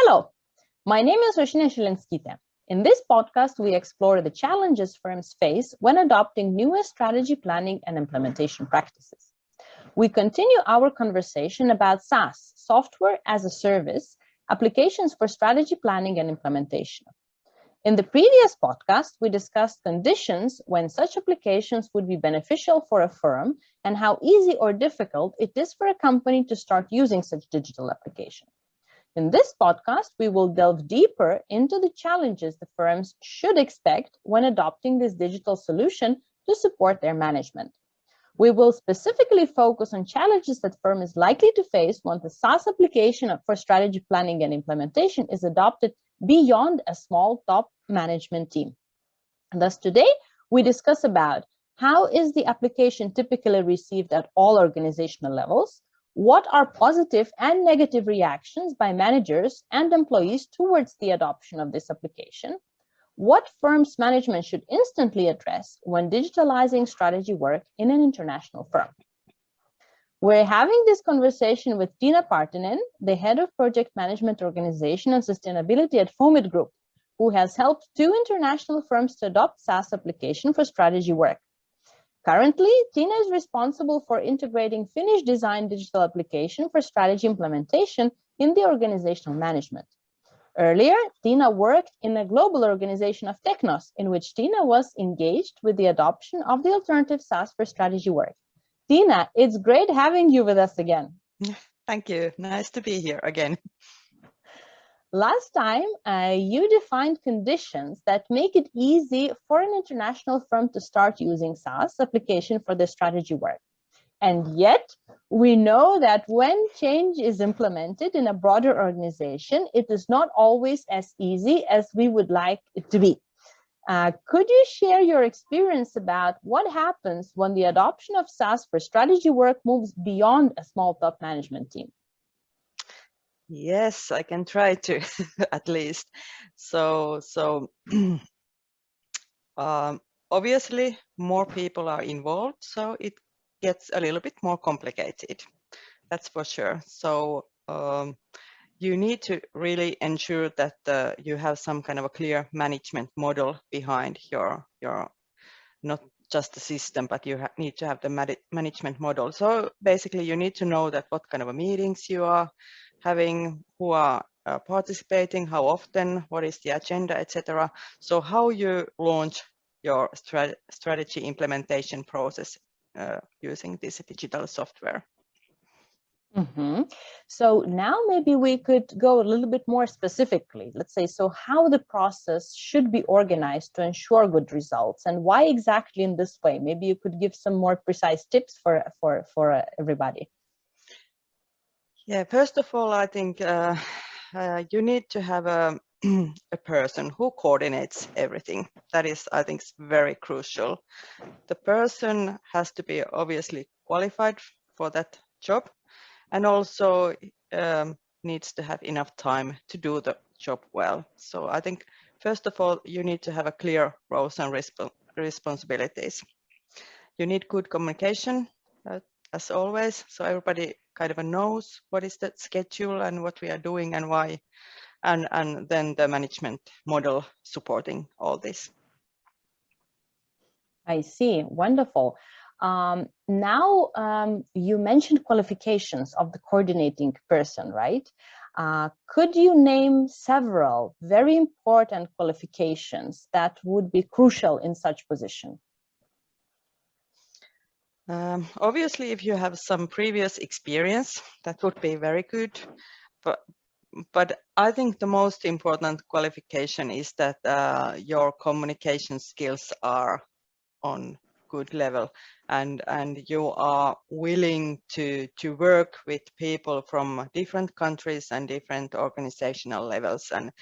Hello, my name is Aušrinė Šilenskytė. In this podcast, we explore the challenges firms face when adopting newest strategy planning and implementation practices. We continue our conversation about SaaS, software as a service, applications for strategy planning and implementation. In the previous podcast, we discussed conditions when such applications would be beneficial for a firm and how easy or difficult it is for a company to start using such digital application. In this podcast, we will delve deeper into the challenges the firms should expect when adopting this digital solution to support their management. We will specifically focus on challenges that firm is likely to face when the SaaS application for strategy planning and implementation is adopted beyond a small top management team. Thus, today, we discuss about how is the application typically received at all organizational levels, what are positive and negative reactions by managers and employees towards the adoption of this application, what firms management should instantly address when digitalizing strategy work in an international firm. We're having this conversation with Tina Partanen, the head of project management organization and sustainability at Fomit Group, who has helped 2 international firms to adopt SaaS application for strategy work. Currently, Tina is responsible for integrating Finnish design digital application for strategy implementation in the organizational management. Earlier, Tina worked in a global organization of Technos, in which Tina was engaged with the adoption of the alternative SaaS for strategy work. Tina, it's great having you with us again. Thank you. Nice to be here again. Last time, you defined conditions that make it easy for an international firm to start using SaaS application for their strategy work. And yet, we know that when change is implemented in a broader organization, it is not always as easy as we would like it to be. Could you share your experience about what happens when the adoption of SaaS for strategy work moves beyond a small top management team? Yes, I can try to at least. So obviously more people are involved, so it gets a little bit more complicated. That's for sure. So you need to really ensure that you have some kind of a clear management model behind your not just the system, but you need to have the management model. So basically you need to know that what kind of meetings you are having, who are participating, how often, what is the agenda, etc. So how you launch your strategy implementation process using this digital software. Mm-hmm. So now maybe we could go a little bit more specifically. Let's say, so how the process should be organized to ensure good results, and why exactly in this way? Maybe you could give some more precise tips for everybody. Yeah, first of all, I think you need to have a person who coordinates everything. That is, I think, very crucial. The person has to be obviously qualified for that job, and also needs to have enough time to do the job well. So I think, first of all, you need to have a clear roles and responsibilities. You need good communication, as always, so everybody kind of knows what is the schedule and what we are doing and why, and then the management model supporting all this. I see. Wonderful. Now, you mentioned qualifications of the coordinating person, right? Could you name several very important qualifications that would be crucial in such position? Obviously, if you have some previous experience, that would be very good. But I think the most important qualification is that your communication skills are on good level, and you are willing to work with people from different countries and different organizational levels, and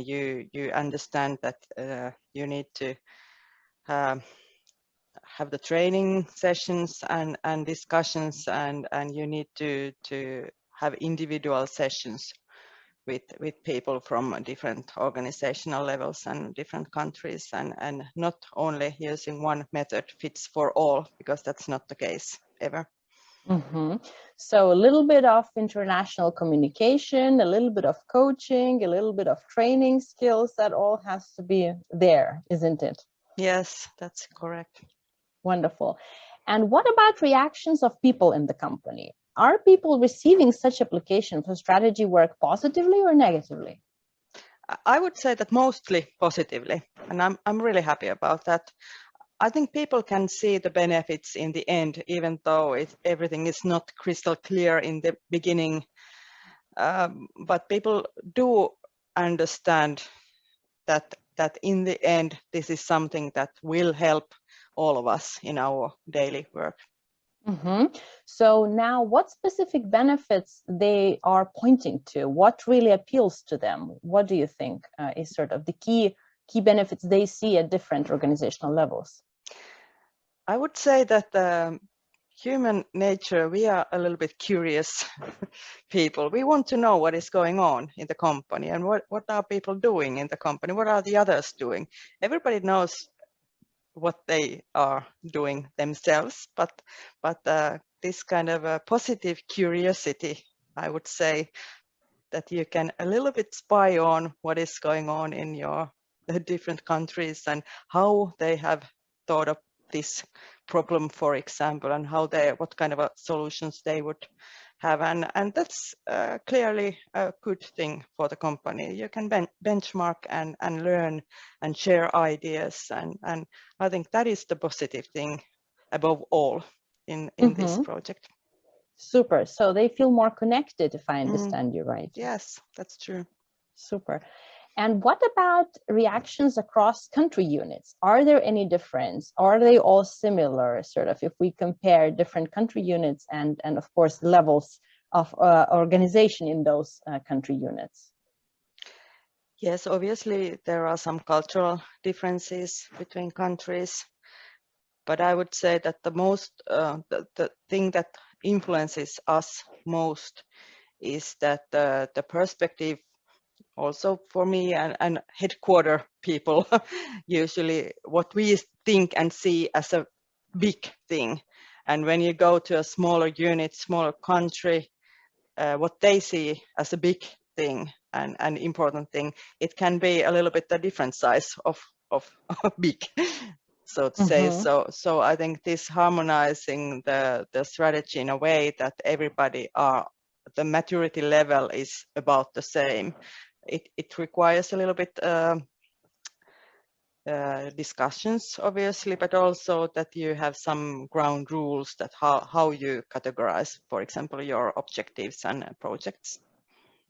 you understand that you need to have the training sessions and discussions, and you need to have individual sessions with people from different organizational levels and different countries, and not only using one method fits for all, because that's not the case ever. So a little bit of international communication, a little bit of coaching, a little bit of training skills, that all has to be there, isn't it? Yes, that's correct. Wonderful. And what about reactions of people in the company? Are people receiving such application for strategy work positively or negatively? I would say that mostly positively, and I'm really happy about that. I think people can see the benefits in the end, even though everything is not crystal clear in the beginning. But people do understand that in the end, this is something that will help all of us in our daily work. So now, what specific benefits they are pointing to? What really appeals to them? What do you think is sort of the key benefits they see at different organizational levels? I would say that human nature, we are a little bit curious people. We want to know what is going on in the company and what are people doing in the company? What are the others doing? Everybody knows what they are doing themselves, but this kind of a positive curiosity, I would say, that you can a little bit spy on what is going on in the different countries and how they have thought of this problem, for example, and what kind of solutions they would have, and that's clearly a good thing for the company. You can benchmark and learn and share ideas, and I think that is the positive thing above all in this project. Super. So they feel more connected, if I understand you right. Yes, that's true. Super. And what about reactions across country units? Are there any difference? Are they all similar, sort of, if we compare different country units and of course, levels of organization in those country units? Yes, obviously there are some cultural differences between countries, but I would say that the thing that influences us most is that the perspective, also for me and headquarter people, usually what we think and see as a big thing. And when you go to a smaller unit, smaller country, what they see as a big thing and an important thing, it can be a little bit a different size of big, so to say. So I think this harmonizing the strategy in a way that everybody the maturity level is about the same. It requires a little bit discussions, obviously, but also that you have some ground rules that how you categorize, for example, your objectives and projects.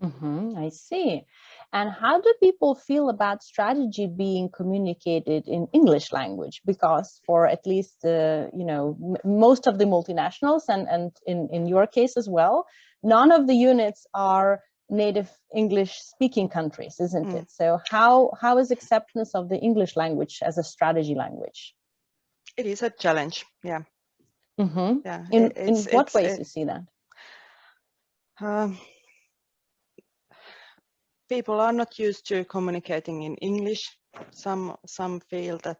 I see. And how do people feel about strategy being communicated in English language? Because for at least, most of the multinationals and in your case as well, none of the units are native English speaking countries, isn't it? So how is acceptance of the English language as a strategy language? It is a challenge, yeah. Yeah. In what ways you see that? People are not used to communicating in English. Some feel that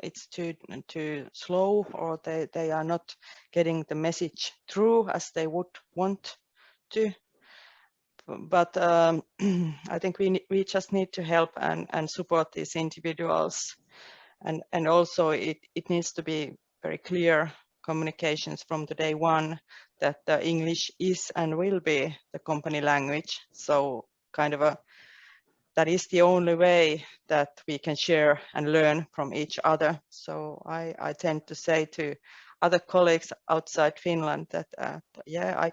it's too slow, or they are not getting the message through as they would want to. But I think we just need to help and support these individuals, and also it needs to be very clear communications from the day one that the English is and will be the company language. So that is the only way that we can share and learn from each other. So I tend to say to other colleagues outside Finland that yeah, I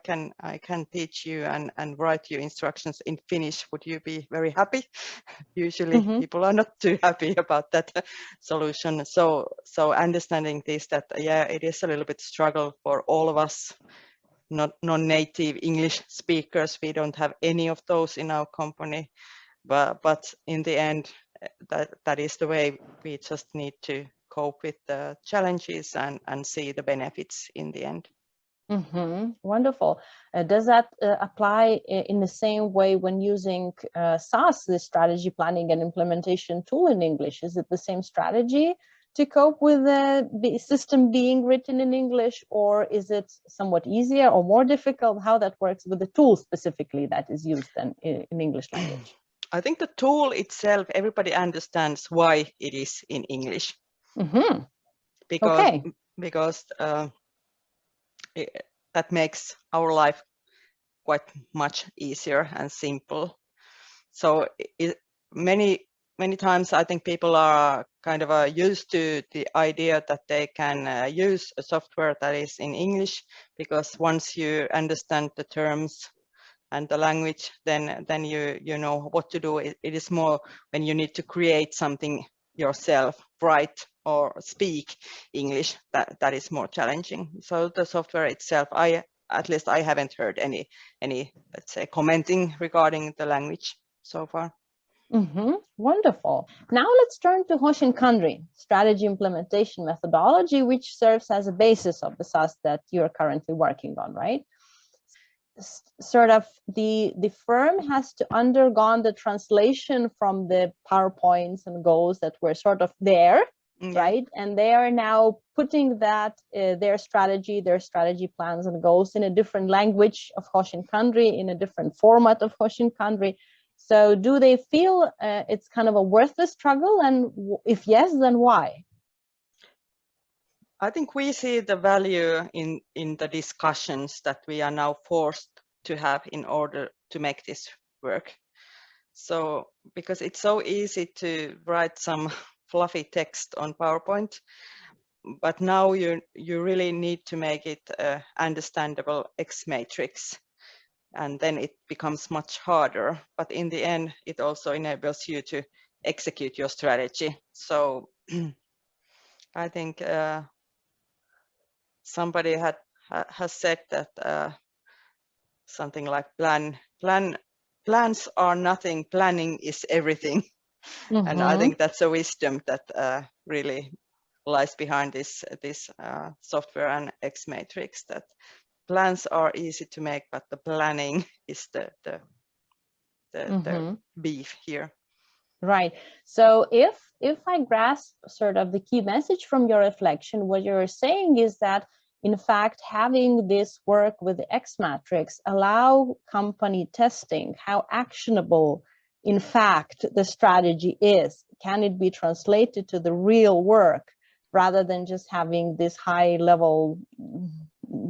can teach you and write you instructions in Finnish. Would you be very happy? Usually people are not too happy about that solution. So understanding this, that yeah, it is a little bit struggle for all of us, not non-native English speakers. We don't have any of those in our company, but in the end, that is the way. We just need to cope with the challenges and see the benefits in the end. Wonderful. Does that apply in the same way when using SaaS, the strategy planning and implementation tool in English? Is it the same strategy? to cope with the system being written in English, or is it somewhat easier or more difficult? How that works with the tool specifically that is used then in English language? I think the tool itself, everybody understands why it is in English. Mm-hmm. Because that makes our life quite much easier and simple. So many times I think people are kind of used to the idea that they can use a software that is in English, because once you understand the terms and the language, then you know what to do. It is more when you need to create something yourself, write or speak English, that is more challenging. So the software itself, at least I haven't heard any let's say commenting regarding the language so far. Mm-hmm. Wonderful. Now let's turn to Šilenskyte, strategy implementation methodology, which serves as a basis of the SaaS that you're currently working on, right? Sort of the firm has to undergone the translation from the PowerPoints and goals that were sort of there, right? And they are now putting that their strategy plans and goals in a different language of Šilenskyte, in a different format of Šilenskyte. So do they feel it's kind of a worth the struggle? And if yes, then why? I think we see the value in the discussions that we are now forced to have in order to make this work. So because it's so easy to write some fluffy text on PowerPoint, but now you really need to make it understandable X matrix, and then it becomes much harder. But in the end, it also enables you to execute your strategy. So I think somebody has said that something like plans are nothing, planning is everything. Mm-hmm. And I think that's a wisdom that really lies behind this software and X matrix, that plans are easy to make, but the planning is the beef here. Right. So if I grasp sort of the key message from your reflection, what you're saying is that, in fact, having this work with the X matrix allow company testing how actionable, in fact, the strategy is. Can it be translated to the real work rather than just having this high level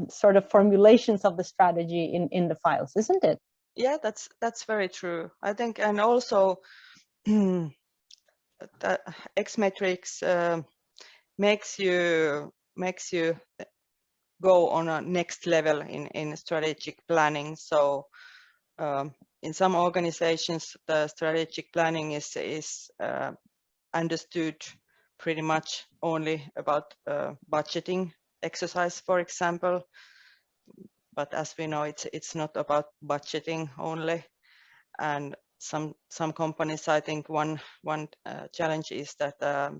sort of formulations of the strategy in the files, isn't it? Yeah, that's very true. I think, and also the X matrix makes you go on a next level in strategic planning. So in some organizations, the strategic planning is understood pretty much only about budgeting exercise, for example. But as we know, it's not about budgeting only. And some companies, I think one challenge is that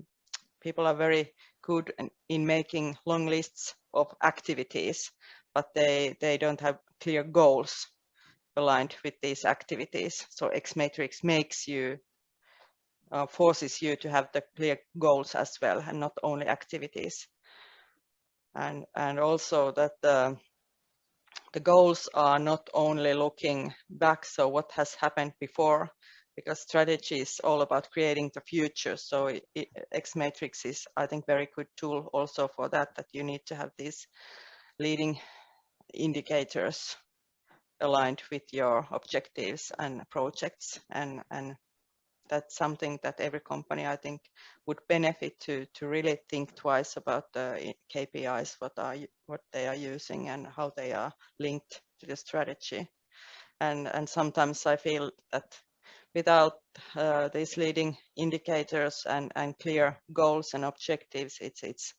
people are very good in making long lists of activities, but they don't have clear goals aligned with these activities. So X matrix makes you forces you to have the clear goals as well, and not only activities. And also that the goals are not only looking back, so what has happened before, because strategy is all about creating the future. So X matrix is, I think, very good tool also for that you need to have these leading indicators aligned with your objectives and projects, and that's something that every company, I think, would benefit to really think twice about the KPIs, what they are using and how they are linked to the strategy. And sometimes I feel that without these leading indicators and clear goals and objectives, it's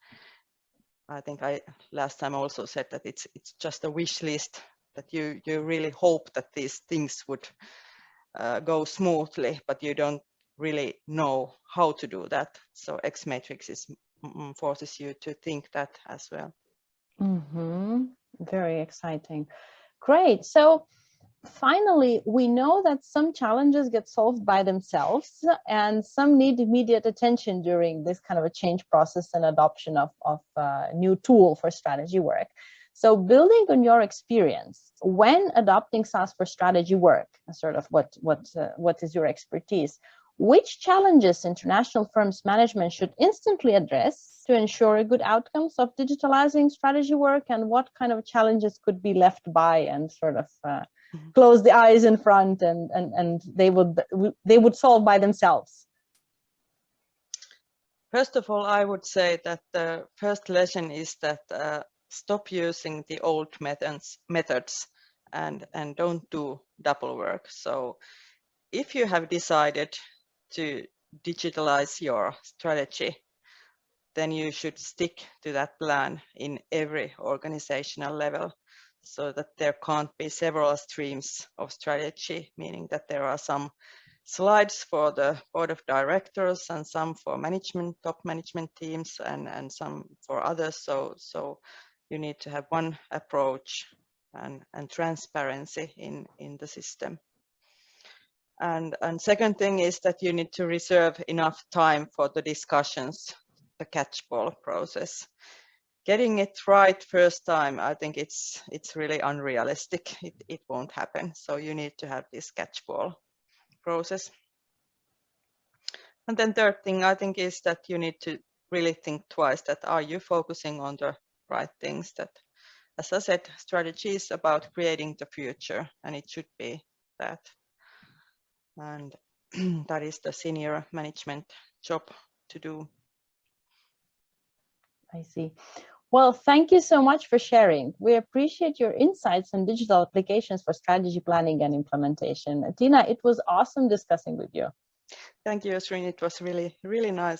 I think I last time also said that it's just a wish list, that you really hope that these things would go smoothly, but you don't really know how to do that. So X matrix forces you to think that as well. Very exciting. Great. So Finally, we know that some challenges get solved by themselves and some need immediate attention during this kind of a change process and adoption of a new tool for strategy work. So building on your experience, when adopting SaaS for strategy work, sort of what is your expertise, which challenges international firms management should instantly address to ensure good outcomes of digitalizing strategy work, and what kind of challenges could be left by and sort of close the eyes in front and they would solve by themselves? First of all, I would say that the first lesson is that stop using the old methods and don't do double work. So if you have decided to digitalize your strategy, then you should stick to that plan in every organizational level, so that there can't be several streams of strategy, meaning that there are some slides for the board of directors and some for management, top management teams, and some for others. So you need to have one approach and transparency in the system. And second thing is that you need to reserve enough time for the discussions, the catch-ball process. Getting it right first time, I think it's really unrealistic. It won't happen. So you need to have this catch-ball process. And then third thing, I think, is that you need to really think twice that are you focusing on the right things? That, as I said, strategy is about creating the future, and it should be that. And that is the senior management job to do. I see. Well, thank you so much for sharing. We appreciate your insights on digital applications for strategy planning and implementation. Tina, it was awesome discussing with you. Thank you, Aušrine. It was really, really nice.